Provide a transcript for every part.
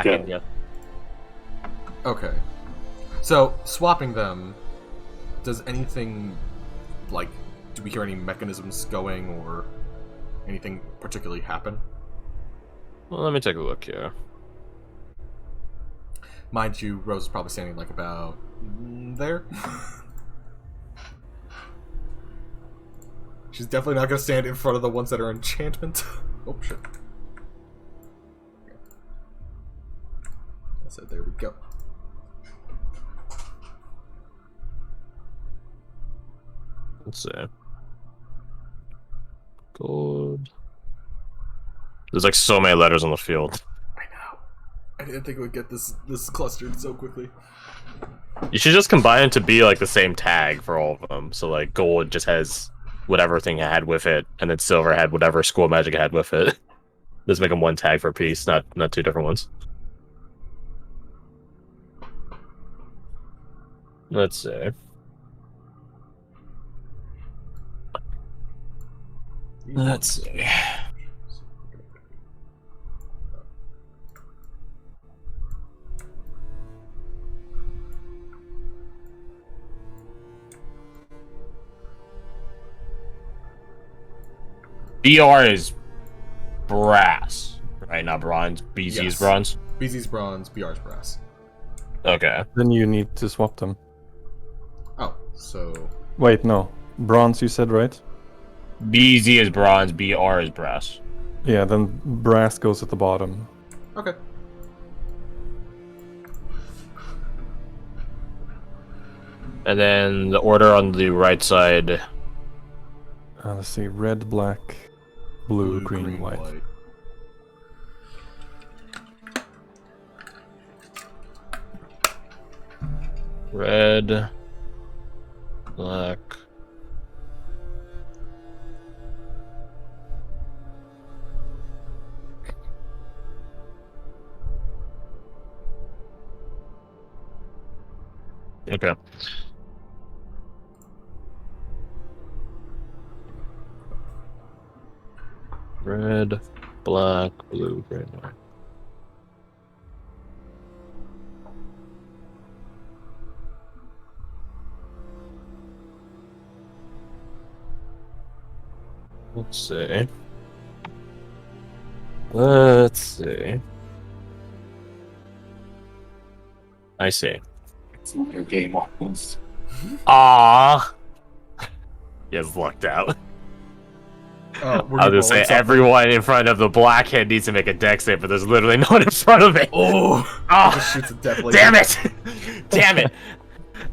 and yeah. Okay. So, swapping them, does anything, like, do we hear any mechanisms going or anything particularly happen? Well, let me take a look here. Mind you, Rose is probably standing, like, about there. She's definitely not going to stand in front of the ones that are enchantment. Oh, shit. I said, there we go. Let's see. Gold. There's like so many letters on the field. I know. I didn't think it would get this clustered so quickly. You should just combine it to be like the same tag for all of them. So like gold just has whatever thing it had with it, and then silver had whatever school magic it had with it. Just make them one tag for a piece, not two different ones. Let's see. Let's see. BR is brass, right? Not bronze. BZ is bronze. BZ's bronze, BR's brass. Okay. Then you need to swap them. Oh, so... Wait, no. Bronze you said, right? BZ is bronze, BR is brass. Yeah, then brass goes at the bottom. Okay. And then the order on the right side. Let's see, red, black, blue, green, white. Red, black. Okay. Red, black, blue, green, white. Let's see. Let's see. I see. It's another game almost. Ah. Gets lucked out. I'll just say everyone in front of the blackhead needs to make a dex save, but there's literally no one in front of it. Damn it! Damn it!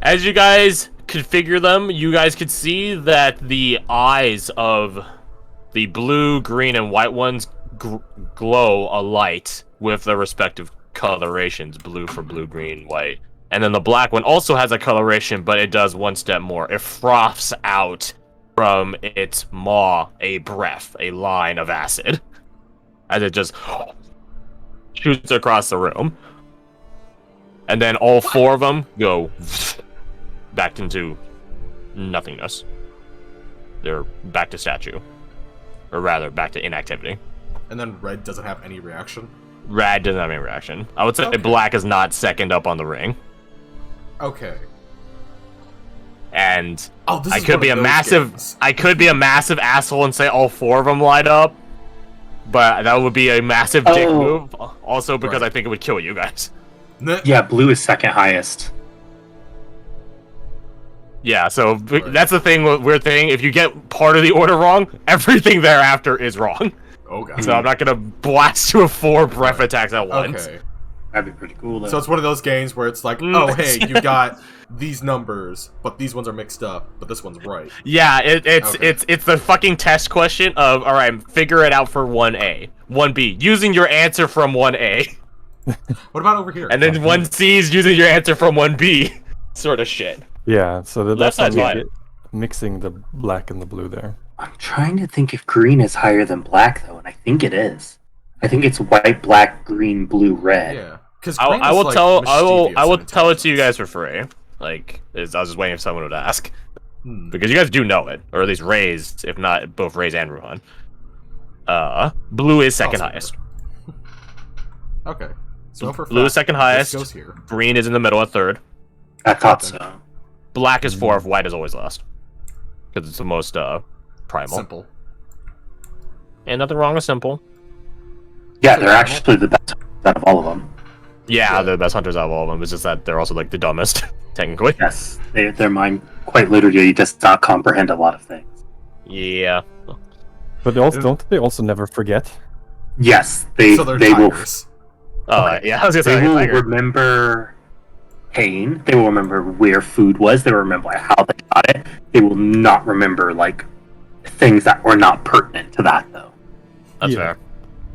As you guys configure them, you guys could see that the eyes of the blue, green, and white ones glow a light with their respective colorations. Blue for blue, green, white. And then the black one also has a coloration, but it does one step more. It froths out from its maw a breath, a line of acid, as it just shoots across the room. And then all four of them go back into nothingness. They're back to statue. Or rather, back to inactivity. And then red doesn't have any reaction? Red doesn't have any reaction. I would say black is not second up on the ring. Okay. And this I is could one be of a those massive games. I could be a massive asshole and say all four of them light up. But that would be a massive dick move. Also because I think it would kill you guys. Yeah, blue is second highest. Yeah, so that's the thing, weird thing. If you get part of the order wrong, everything thereafter is wrong. Oh god. So I'm not gonna blast you with 4 breath attacks at once. Okay. That'd be pretty cool, though. So it's one of those games where it's like, oh hey, you got these numbers, but these ones are mixed up, but this one's right. Yeah, it's the fucking test question of, alright, figure it out for 1A. 1B, using your answer from 1A. What about over here? And then 1C is using your answer from 1B. Sort of shit. Yeah, so that's side's not fine. mixing the black and the blue there. I'm trying to think if green is higher than black, though, and I think it is. I think it's white, black, green, blue, red. Yeah. Because I will tell it to you guys for free. Like, I was just waiting if someone would ask. Because you guys do know it. Or at least Raze, if not both Raze and Ruhan. Blue is second highest. Okay. So for Blue is second highest. This goes here. Green is in the middle at third. I thought so. Black is fourth. White is always last. Because it's the most primal. Simple. And nothing wrong with simple. Yeah, they're actually the best out of all of them. Yeah, they're the best hunters out of all of them. It's just that they're also like the dumbest, technically. Yes, their mind quite literally does not comprehend a lot of things. Yeah. But they also, don't they also never forget? Yes, So they're they will. tigers. Oh, yeah, I was gonna say They will tiger. remember pain. They will remember where food was. They will remember like, how they got it. They will not remember like things that were not pertinent to that, though. That's Yeah. fair.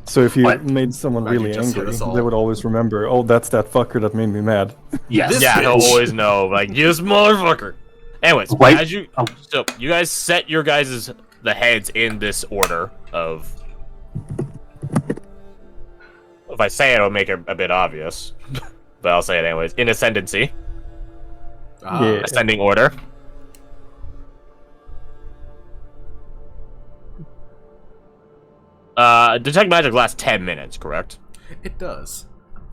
So if you What? made someone Maggie really just hit angry, us all. they would always remember, oh, that's that fucker that made me mad. Yes. This Yeah, he'll bitch. always know, like, this motherfucker. Anyways, White- as you so you guys set your guys' the heads in this order of. If I say it, it'll make it a bit obvious, but I'll say it anyways. In ascendancy, Yeah. ascending order. Detect magic lasts 10 minutes, correct? It does.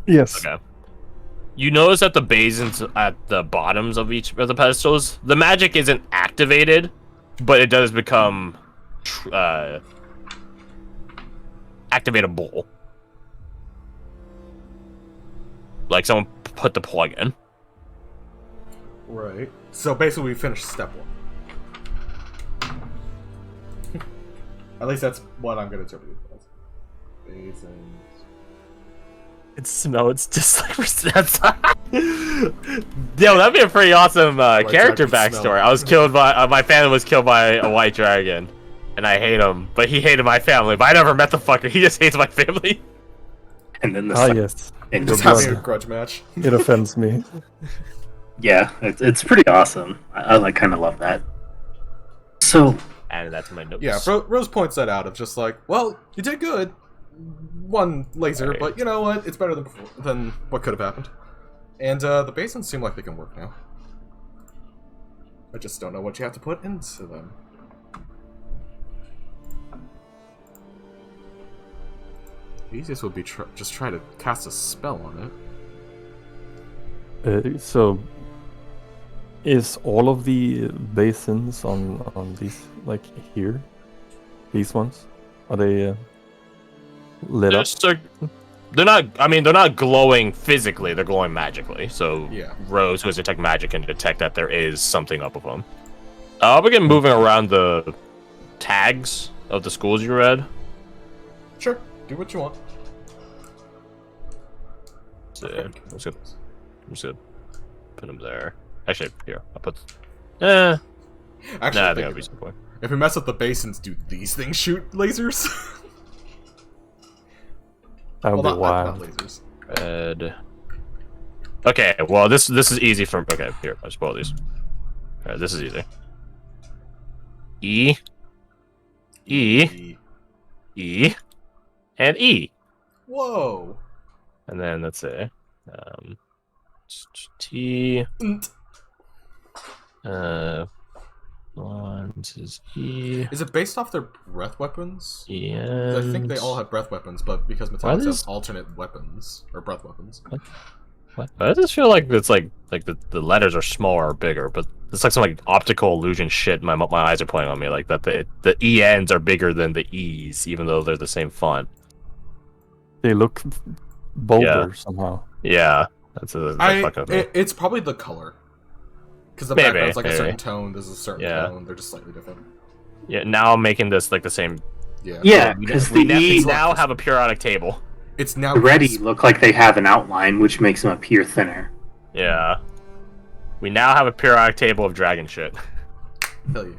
Yes. Okay. You notice that the basins at the bottoms of each of the pedestals, the magic isn't activated, but it does become activatable. Like someone put the plug in. Right. So basically, we finished step 1. At least that's what I'm going to interpret it as. Basins. It's just like that's. Yo, that'd be a pretty awesome character dragon smell. backstory. I was killed by my family was killed by a white dragon, and I hate him. But he hated my family. But I never met the fucker. He just hates my family. And then the Ah, second- yes. and Just the having a blood. grudge match. It offends me. yeah, it's pretty awesome. I like kind of love that. So And that's my notes. Yeah, Rose points that out of just like, well, you did good. One laser, Right. but you know what? It's better than what could have happened. And the basins seem like they can work now. I just don't know what you have to put into them. The easiest would be just try to cast a spell on it. So, is all of the basins on these, like, here? These ones? Are they lit up? They're not. I mean, they're not glowing physically. They're glowing magically. So Yeah. Rose, who has detect magic, can detect that there is something up with them. We're getting moving around the tags of the schools you read. Sure, do what you want. So, I'm just gonna put them there. Actually, here I'll put. Nah, Actually, I think think that'd of be it. some point. If we mess up the basins, do these things shoot lasers? That would well, be not wild. lasers. Red. Okay, well this is easy from. Okay, here I'll spoil these. Alright, this is easy. E, E, and E. Whoa. And then let's say, T, one is E, Is it based off their breath weapons? and... I think they all have breath weapons, but because Why Metallics does- have alternate weapons or breath weapons. What? I just feel like it's like the letters are smaller or bigger, but it's like some like optical illusion shit. My eyes are playing on me like that. The ENs are bigger than the E's, even though they're the same font. They look bolder Yeah. somehow. Yeah, that's a fuck up. It's probably the color. Because the Maybe, background's like a certain maybe. tone, there's a certain Yeah. tone, they're just slightly different. Yeah, now I'm making this like the same. Yeah. yeah, We, because we the we now have a periodic table. It's now already look like they have an outline, which makes them appear thinner. Yeah, we now have a periodic table of dragon shit. Hell yeah.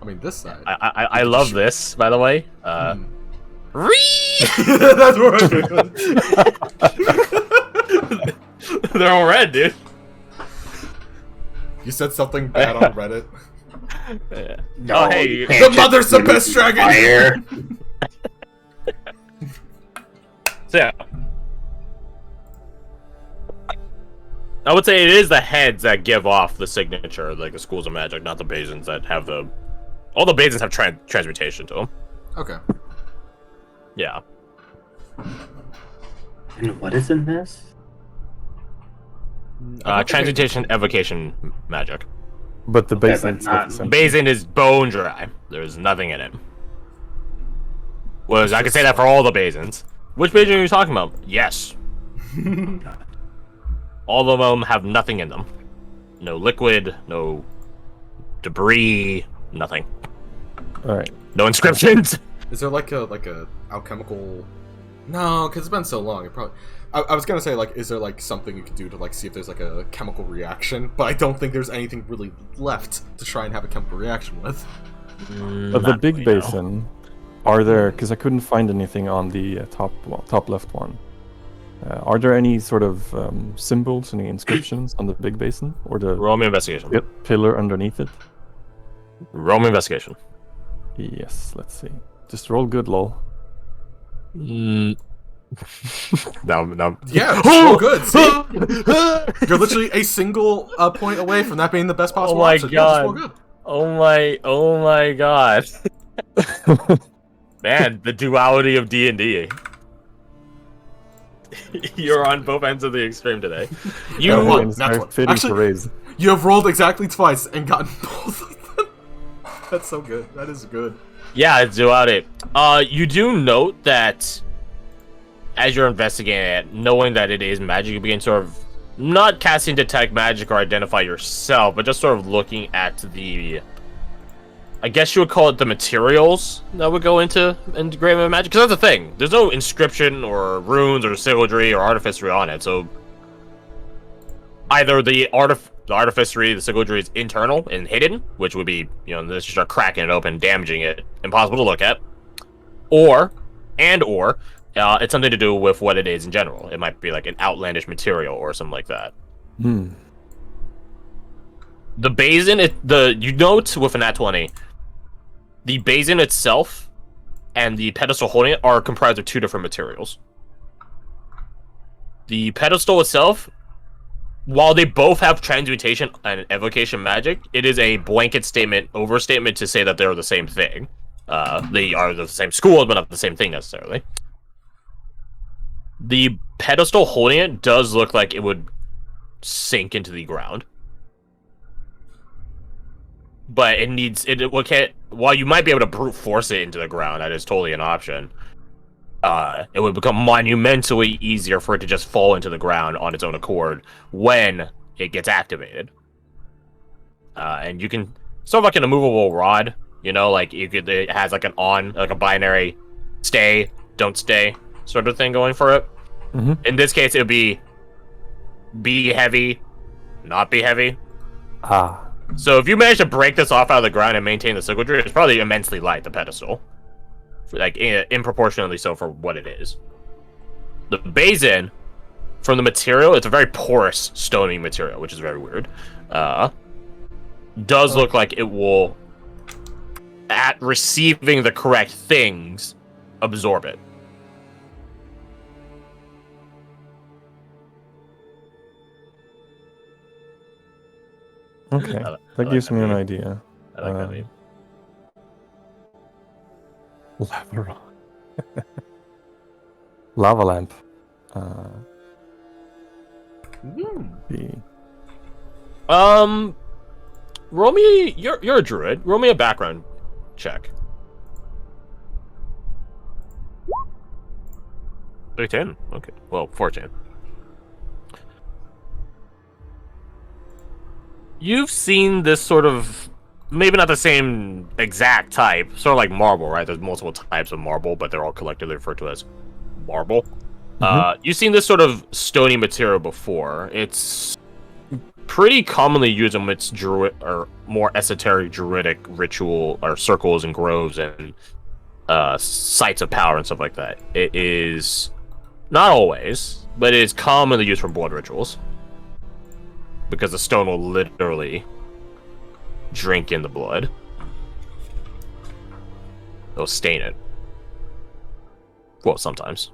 I mean, this side. I love this, by the way. That's what I'm doing. They're all red, dude. You said something bad on Reddit. Yeah. No, Oh, hey, you the can't mother's just the best dragon! fire. So yeah. I would say it is the heads that give off the signature, like the schools of magic, not the basins that have the. All the basins have transmutation to them. Okay. Yeah. And what is in this? Transmutation, evocation, magic. But the Okay, basin but itself not- is The empty. basin is bone dry. There's nothing in it. Well, It's I can just say that for all the basins. Which basin are you talking about? Yes. All of them have nothing in them. No liquid, no debris, nothing. All right. No inscriptions. Is there like a alchemical? No, because it's been so long. It probably. I was gonna say like, is there like something you could do to like see if there's like a chemical reaction? But I don't think there's anything really left to try and have a chemical reaction with. But the big basin, are there? Because I couldn't find anything on the top left one. Are there any sort of symbols, any inscriptions on the big basin, or the Roll me investigation. pillar underneath it? Roll me investigation. Yes. Let's see. Just roll good, lol. No. Yeah, so good. See? You're literally a single point away from that being the best possible my option. Yeah, just roll God. good. Oh my god. Man, the duality of D&D. You're on both ends of the extreme today. You Yeah, Everyone's not very twice. fitting Actually- for raise. You have rolled exactly twice and gotten both of them. That's so good. That is good. Yeah, it's duality. You do note that as you're investigating it, knowing that it is magic, you begin sort of not casting detect magic or identify yourself, but just sort of looking at the, I guess you would call it the materials that would go into engraving magic. Because that's the thing. There's no inscription or runes or sylladry or artificery on it. So either the artificery, the sylladry is internal and hidden, which would be, this start cracking it open, damaging it, impossible to look at. Or it's something to do with what it is in general. It might be like an outlandish material or something like that. The basin, you note with an Nat 20, the basin itself and the pedestal holding it are comprised of two different materials. The pedestal itself, while they both have transmutation and evocation magic, it is a blanket overstatement to say that they're the same thing. They are the same school, but not the same thing necessarily. The pedestal holding it does look like it would sink into the ground. But while you might be able to brute force it into the ground, that is totally an option. It would become monumentally easier for it to just fall into the ground on its own accord when it gets activated. And you can sort of like an immovable rod, it has like a binary stay, don't stay sort of thing going for it. Mm-hmm. In this case, it would be heavy, not be heavy. So if you manage to break this off out of the ground and maintain the sylladry, it's probably immensely light, the pedestal. Like, improportionately so for what it is. The basin, from the material, it's a very porous, stony material, which is very weird. Does look like it will, at receiving the correct things, absorb it. Okay, that gives me an idea. I like that name. Lava lamp. Roll me. You're a druid. Roll me a background check. 13. Okay. Well, 14. You've seen this sort of, maybe not the same exact type, sort of like marble, right? There's multiple types of marble, but they're all collectively referred to as marble. You've seen this sort of stony material before. It's pretty commonly used in its druid or more esoteric druidic ritual or circles and groves and sites of power and stuff like that. It is not always, but it is commonly used for blood rituals. Because the stone will literally drink in the blood. It'll stain it. Well, sometimes.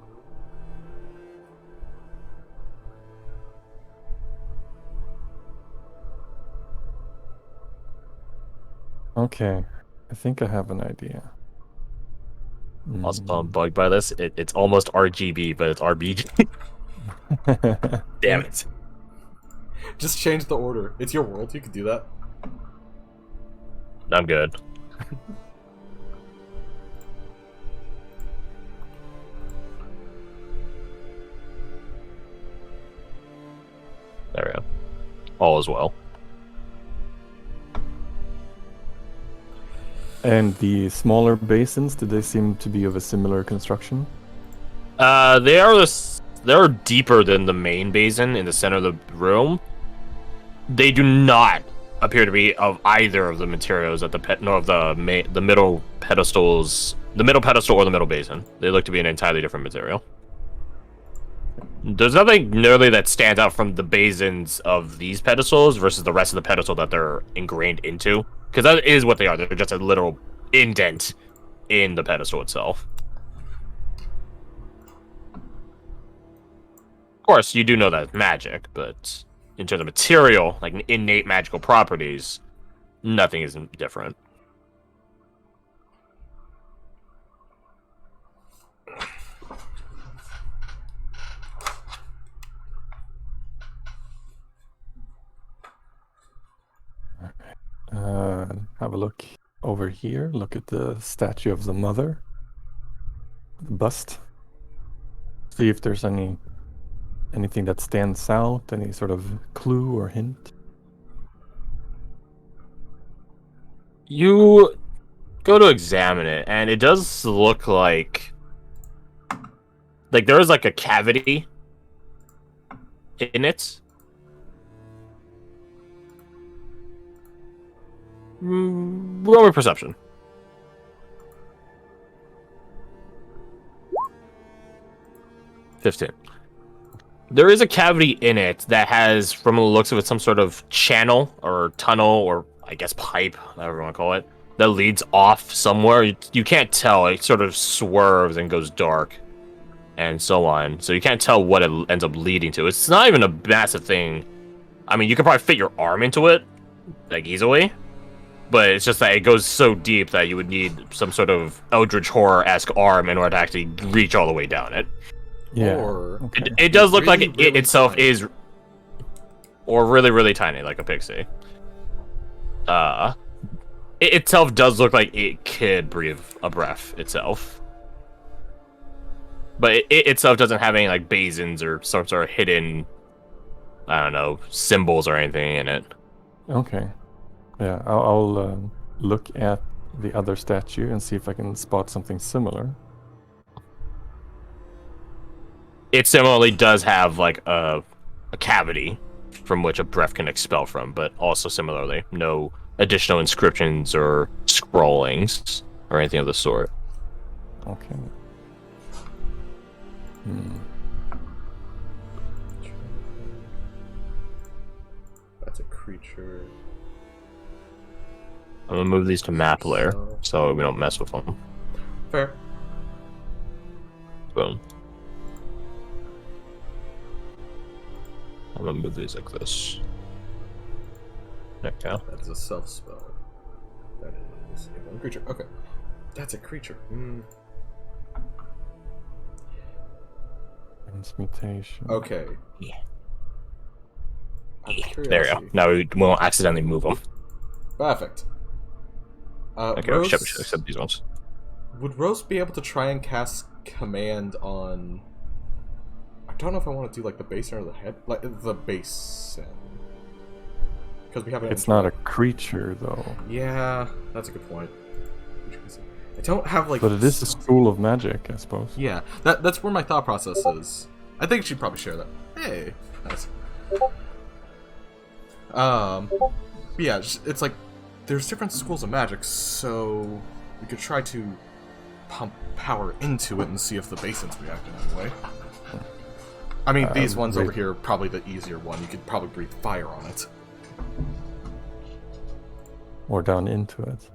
Okay, I think I have an idea. Also, I'm bugged by this. It's almost RGB, but it's RBG. Damn it. Just change the order. It's your world. You can do that. I'm good. There we go. All is well. And the smaller basins, did they seem to be of a similar construction? They're deeper than the main basin in the center of the room. They do not appear to be of either of the materials at the middle pedestals, the middle pedestal or the middle basin. They look to be an entirely different material. There's nothing nearly that stands out from the basins of these pedestals versus the rest of the pedestal that they're ingrained into. Because that is what they are. They're just a literal indent in the pedestal itself. Of course, you do know that it's magic, but in terms of material, like innate magical properties, nothing is different. Have a look over here. Look at the statue of the mother. The bust. See if there's anything that stands out, any sort of clue or hint. You go to examine it, and it does look like there is like a cavity in it. Roll me perception. 15. There is a cavity in it that has, from the looks of it, some sort of channel or tunnel or I guess pipe, whatever you want to call it, that leads off somewhere. You can't tell. It sort of swerves and goes dark and so on. So you can't tell what it ends up leading to. It's not even a massive thing. I mean, you could probably fit your arm into it, like, easily. But it's just that it goes so deep that you would need some sort of Eldritch Horror-esque arm in order to actually reach all the way down it. Yeah. Or it does look really, like really it itself tiny. is, or really, really tiny, like a pixie. It itself does look like it could breathe a breath itself. But it itself doesn't have any, like, basins or some sort of hidden, I don't know, symbols or anything in it. Okay. Yeah, I'll look at the other statue and see if I can spot something similar. It similarly does have, like, a cavity from which a breath can expel from, but also similarly, no additional inscriptions or scrollings or anything of the sort. Okay. That's a creature. I'm gonna move these to map layer so we don't mess with them. Fair. Boom. I'm gonna move these like this. There we go. That is a self spell. That is a one creature. Okay. That's a creature. Transmutation. Okay. Yeah. Out of There we go. curiosity. Now we won't accidentally move them. Perfect. Okay, Rose, except these ones. would Rose be able to try and cast command on... I don't know if I want to do, like, the basin or the head. Like, the basin. Because we haven't... It's not a creature, though. Yeah, that's a good point. I don't have, like... But it is a school of magic, I suppose. Yeah, that's where my thought process is. I think she'd probably share that. Hey, nice. But yeah, it's like there's different schools of magic, so we could try to pump power into it and see if the basins react in any way. I mean, these ones over here are probably the easier one. You could probably breathe fire on it. Or down into it.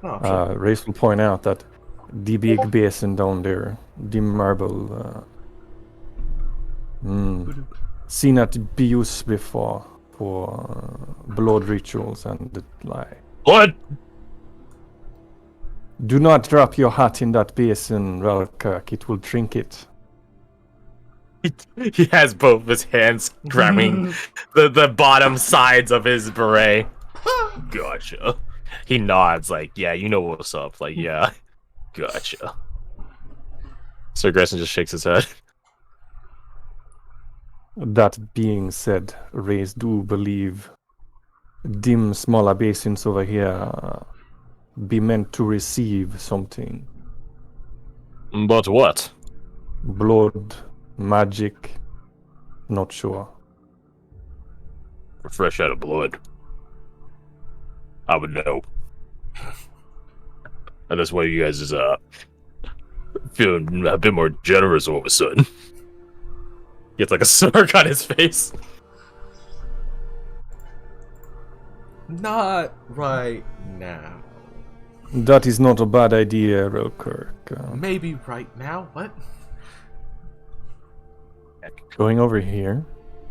Oh, sure. Race will point out that the big basin down there, the marble, seen at be used before for blood rituals and the like. Blood! Do not drop your hat in that basin, Ralkirk. It will drink it. He has both his hands grabbing the bottom sides of his beret. Gotcha. He nods like, yeah, you know what's up. Like, yeah, gotcha. Sir Grayson just shakes his head. That being said, Rays do believe dim smaller basins over here be meant to receive something. But what? Blood, magic, not sure. Fresh out of blood. I would know. And that's why you guys is feeling a bit more generous all of a sudden. He gets like a smirk on his face. Not right now. That is not a bad idea, Ralkirk. Maybe right now. What? Going over here,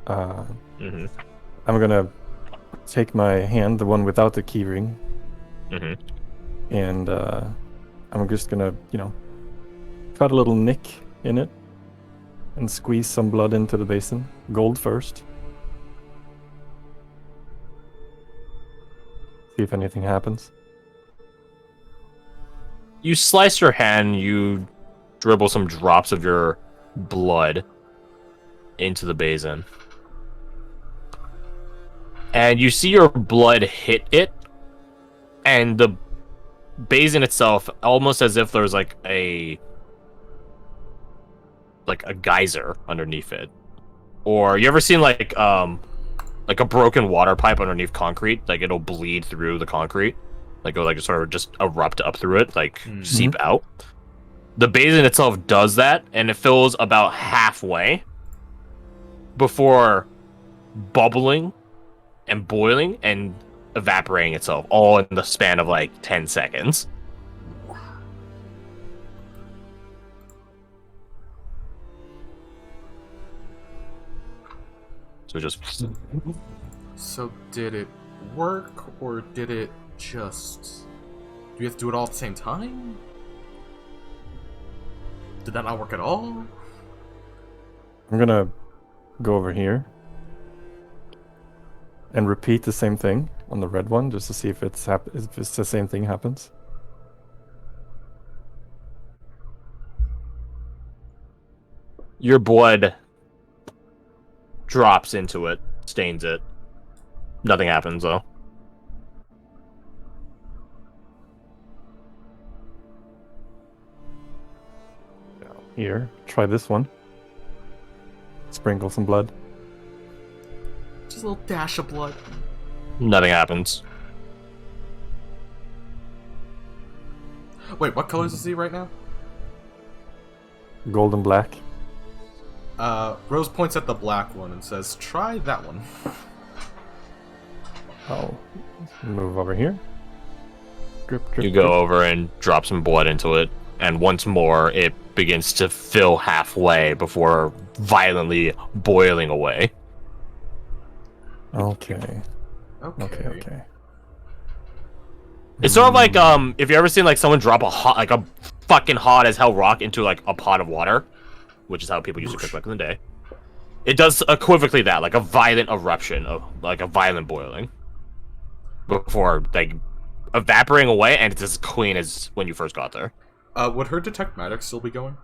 I'm gonna take my hand, the one without the keyring, and I'm just gonna, cut a little nick in it and squeeze some blood into the basin. Gold first. See if anything happens. You slice your hand, you dribble some drops of your blood into the basin. And you see your blood hit it, and the basin itself, almost as if there's like a geyser underneath it. Or you ever seen like a broken water pipe underneath concrete? Like it'll bleed through the concrete. Like it'll like sort of just erupt up through it, like seep out. The basin itself does that, and it fills about halfway before bubbling and boiling and evaporating itself, all in the span of like 10 seconds. So just... So did it work, or did it just... Do we have to do it all at the same time? Did that not work at all? I'm gonna go over here and repeat the same thing on the red one, just to see if it's the same thing happens. Your blood drops into it, stains it. Nothing happens, though. Here, try this one. Sprinkle some blood. Just a little dash of blood. Nothing happens. Wait, what colors is he right now? Gold and black. Rose points at the black one and says, try that one. I'll move over here. Drip, drip, You go drip. over and drop some blood into it, and once more it begins to fill halfway before violently boiling away. Okay. Okay. It's sort of like if you ever seen like someone drop a fucking hot as hell rock into like a pot of water, which is how people used to cook back in the day. It does equivocally that, like a violent eruption of like a violent boiling before like evaporating away, and it's as clean as when you first got there. Would her detect magic still be going?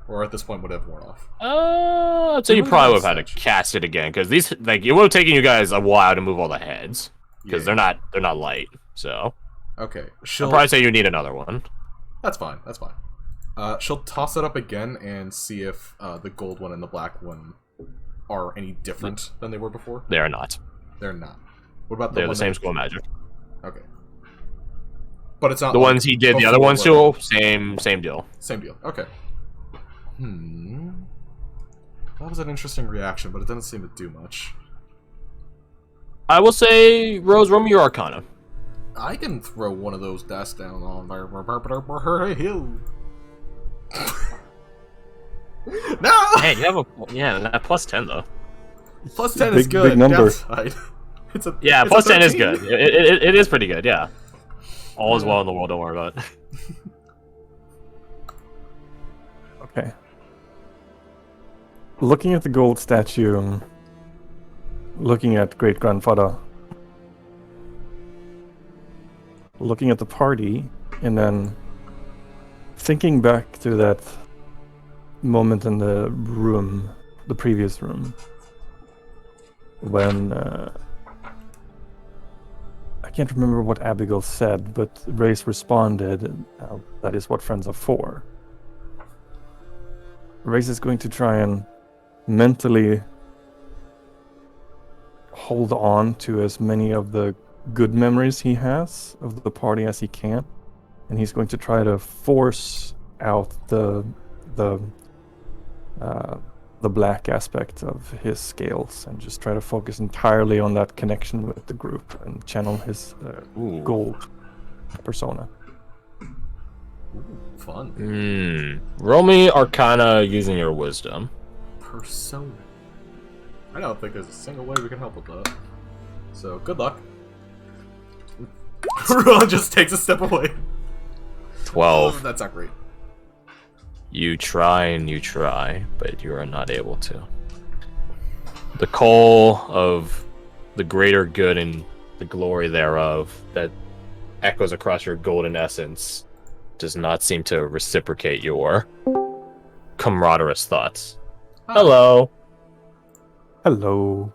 Or at this point would it have worn off? I'd say you probably would have had to cast it again, because these like it would have taken you guys a while to move all the heads, because they're not light. So okay, I'll probably say you need another one. That's fine. That's fine. She'll toss it up again and see if the gold one and the black one are any different than they were before. They are not. They're not. What about They're the same school of magic. Okay. But it's not the ones he did. The other ones too. Same deal. Same deal. Okay. That was an interesting reaction, but it doesn't seem to do much. I will say, Rose, roll me your Arcana. I can throw one of those dice down on her hill. No! Hey, you have a plus 10 though. Plus 10 is good. Big number. Downside. It's plus 10 is good. It is pretty good. Yeah. All is well in the world. Don't worry about it. Okay. Looking at the gold statue, looking at great-grandfather, looking at the party, and then thinking back to that moment in the room, the previous room, when I can't remember what Abigail said, but Race responded, that is what friends are for. Race is going to try and mentally hold on to as many of the good memories he has of the party as he can, and he's going to try to force out the black aspect of his scales and just try to focus entirely on that connection with the group and channel his gold persona. Ooh, fun. Roll me Arcana using your wisdom. Persona. I don't think there's a single way we can help with that. So, good luck. Ron just takes a step away. 12. That's not great. You try and you try, but you are not able to. The call of the greater good and the glory thereof that echoes across your golden essence does not seem to reciprocate your camaraderie thoughts. Oh. Hello. Hello.